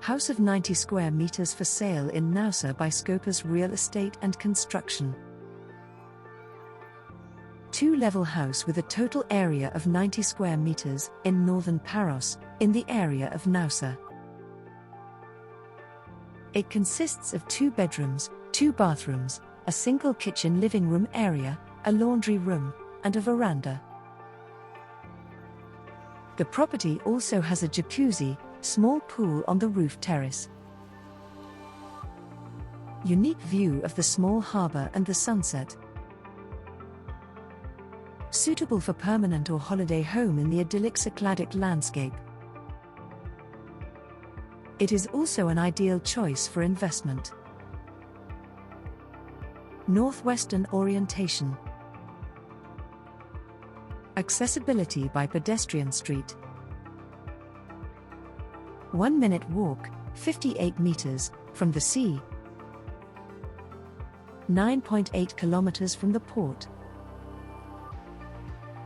House of 90 square meters for sale in Naousa by SCOPAS Real Estate and Construction. Two-level house with a total area of 90 square meters in northern Paros, in the area of Naousa. It consists of 2 bedrooms, 2 bathrooms, a single kitchen living room area, a laundry room, and a veranda. The property also has a jacuzzi, small pool on the roof terrace. Unique view of the small harbour and the sunset. Suitable for permanent or holiday home in the idyllic Cycladic landscape. It is also an ideal choice for investment. Northwestern orientation. Accessibility by pedestrian street. 1-minute walk, 58 meters, from the sea. 9.8 kilometers from the port.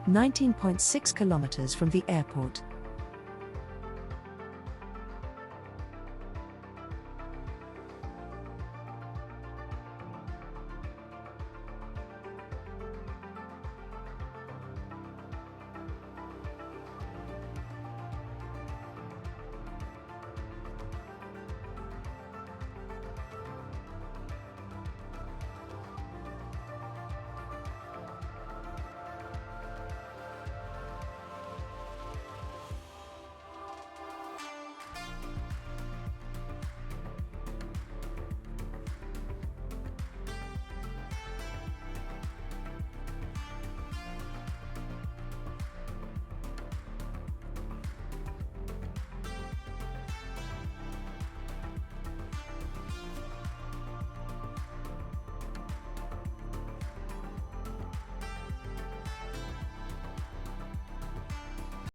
19.6 kilometers from the airport.